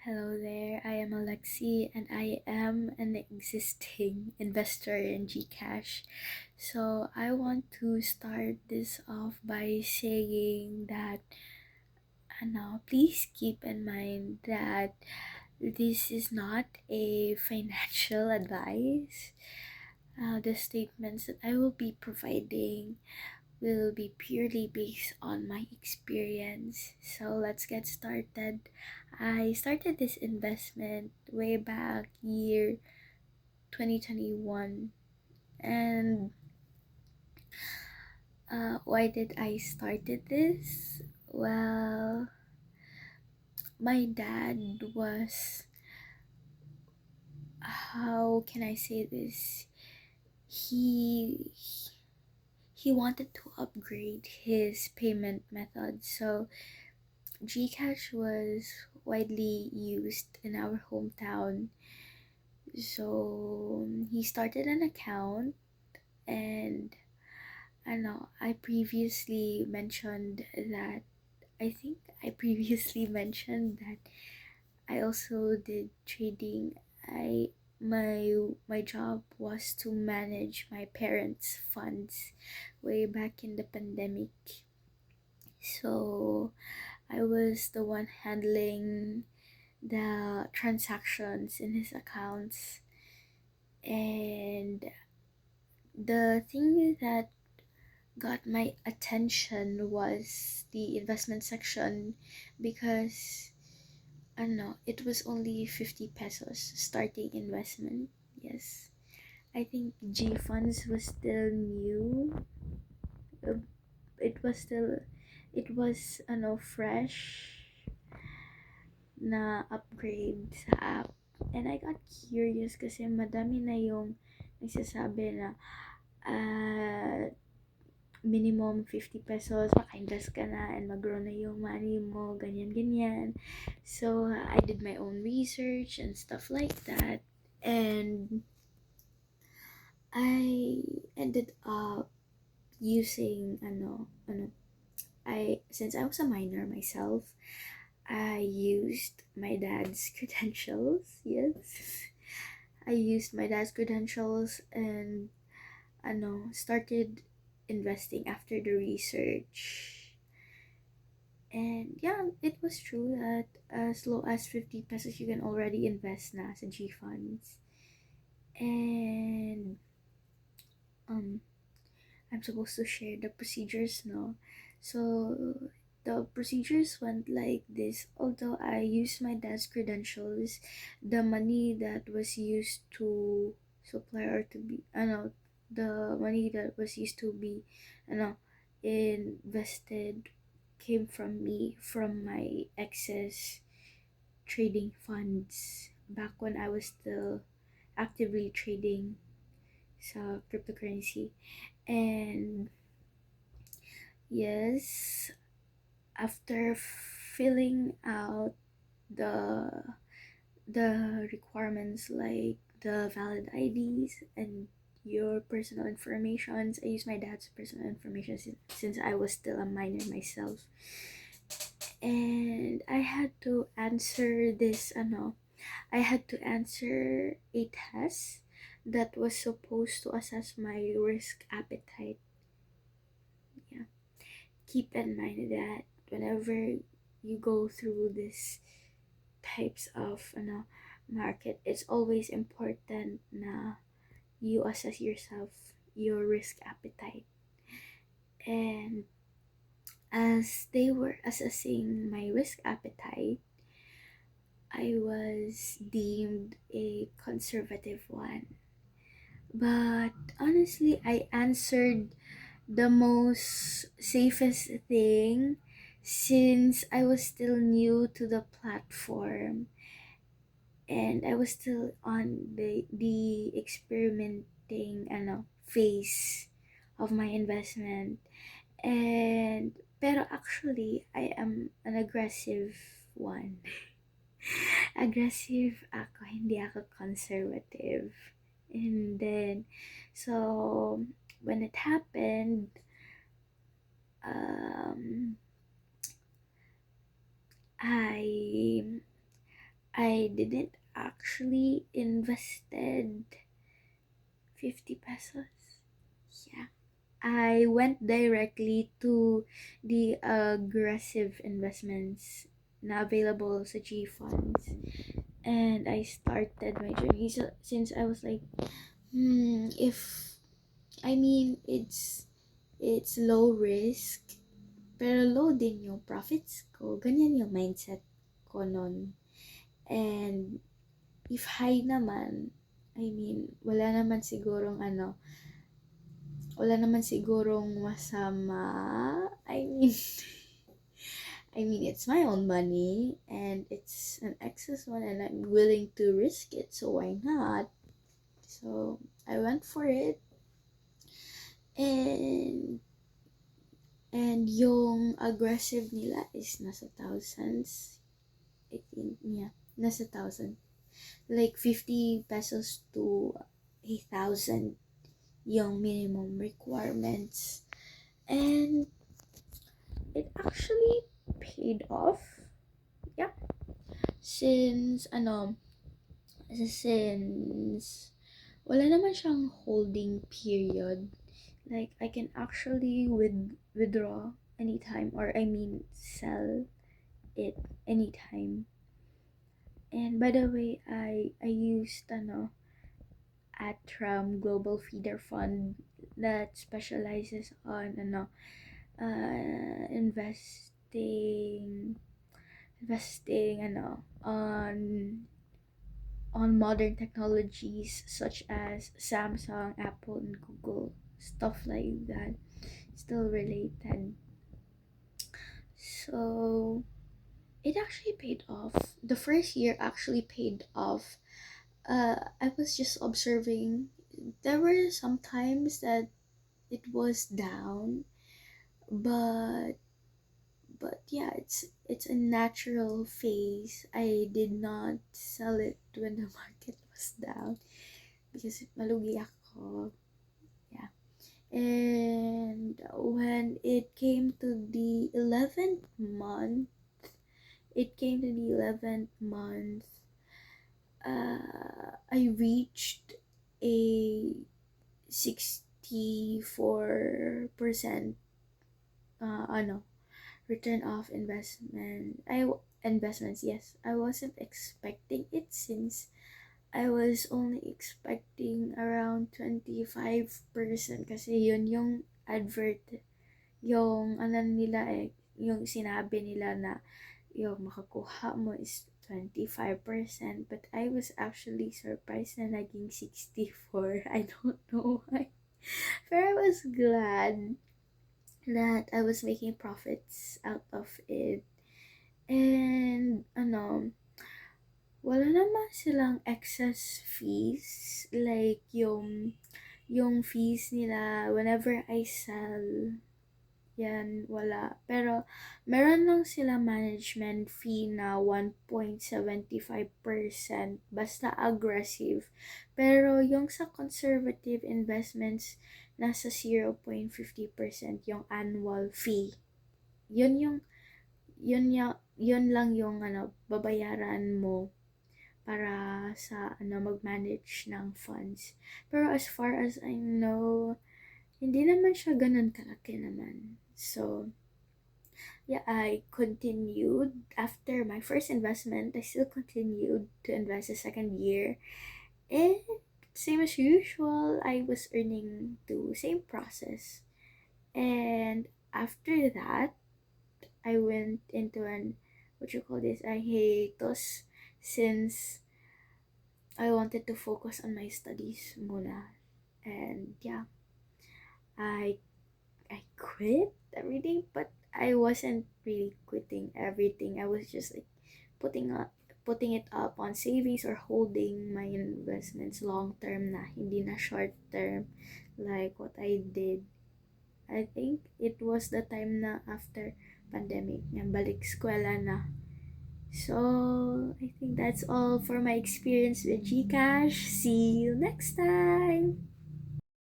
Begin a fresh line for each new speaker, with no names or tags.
Hello there, I am Alexi and I am an existing investor in Gcash. So I want to start this off by saying that please keep in mind that this is not a financial advice. The statements that I will be providing will be purely based on my experience. So let's get started. I started this investment way back year 2021. And why did I started this? Well, my dad was, how can I say this? He he wanted to upgrade his payment method. So Gcash was widely used in our hometown. So he started an account, and I previously mentioned that I previously mentioned that I also did trading. I my job was to manage my parents' funds way back in the pandemic. So I was the one handling the transactions in his accounts. And the thing that got my attention was the investment section, because it was only 50 pesos starting investment. Yes, I think Gfunds was still new. Uh, it was still it was fresh na upgrade sa app. And I got curious kasi madami na yung nagsasabi na minimum 50 pesos, maka-invest ka na and mag-grow na yung money mo, ganyan. So, I did my own research and stuff like that. And I ended up using, since I was a minor myself, I used my dad's credentials. Yes. I used my dad's credentials and started investing after the research. And yeah, it was true that as low as 50 pesos you can already invest na sa G funds. And I'm supposed to share the procedures, no? So the procedures went like this. Although I used my dad's credentials, the money that was used to supply or to be the money that was used to be invested came from me, from my excess trading funds back when I was still actively trading sa cryptocurrency. And yes, after filling out the requirements like the valid IDs and your personal informations, I use my dad's personal information since I was still a minor myself. And I had to answer I had to answer a test that was supposed to assess my risk appetite. Yeah. Keep in mind that whenever you go through this types of market, it's always important na you assess yourself, your risk appetite. And as they were assessing my risk appetite, I was deemed a conservative one. But honestly, I answered the most safest thing, since I was still new to the platform and I was still on the experimenting phase of my investment. And pero actually I am an aggressive one. Aggressive ako, hindi ako conservative. And then so when it happened, um I I didn't actually invested 50 pesos. Yeah. I went directly to the aggressive investments na available sa Gfunds, and I started my journey. So, since I was like, if I mean it's low risk pero low din yung profits ko. Ganyan yung mindset ko nun. And if high naman, I mean, wala naman sigurong masama. I mean, it's my own money and it's an excess one and I'm willing to risk it, so why not? So, I went for it, and yung aggressive nila is nasa thousands. I think, yeah, nasa thousand. Like 50 pesos to 1,000 yung minimum requirements. And it actually paid off. Yeah. Since wala naman siyang holding period. Like, I can actually withdraw anytime, or I mean sell it anytime. And by the way, I used Atram Global Feeder Fund that specializes on investing on modern technologies such as Samsung, Apple, and Google, stuff like that, still related. So it actually paid off. The first year actually paid off. I was just observing. There were some times that it was down, but yeah, it's a natural phase. I did not sell it when the market was down because malugi ako. Yeah. And when it came to the 11th month, I reached a 64% return of investments. Yes, I wasn't expecting it since I was only expecting around 25% kasi yun yung advert, yung nila yung sinabi nila na yung makakuha mo is 25%, but I was actually surprised na naging 64. I don't know why. But I was glad that I was making profits out of it. And wala naman silang excess fees, like yung fees nila whenever I sell. Yan, wala. Pero, meron lang sila management fee na 1.75%. Basta aggressive. Pero, yung sa conservative investments, nasa 0.50% yung annual fee. Yun lang yung babayaran mo para sa mag-manage ng funds. Pero as far as I know, hindi naman siya ganun kalaki naman. So, yeah, I continued. After my first investment, I still continued to invest the second year. And same as usual, I was earning the same process. And after that, I went into a hiatus, since I wanted to focus on my studies muna. And yeah, I quit everything, but I wasn't really quitting everything. I was just like putting it up on savings or holding my investments long term na, hindi na short term like what I did. I think it was the time na after pandemic na balik eskwela na. So, I think that's all for my experience with Gcash. See you next time!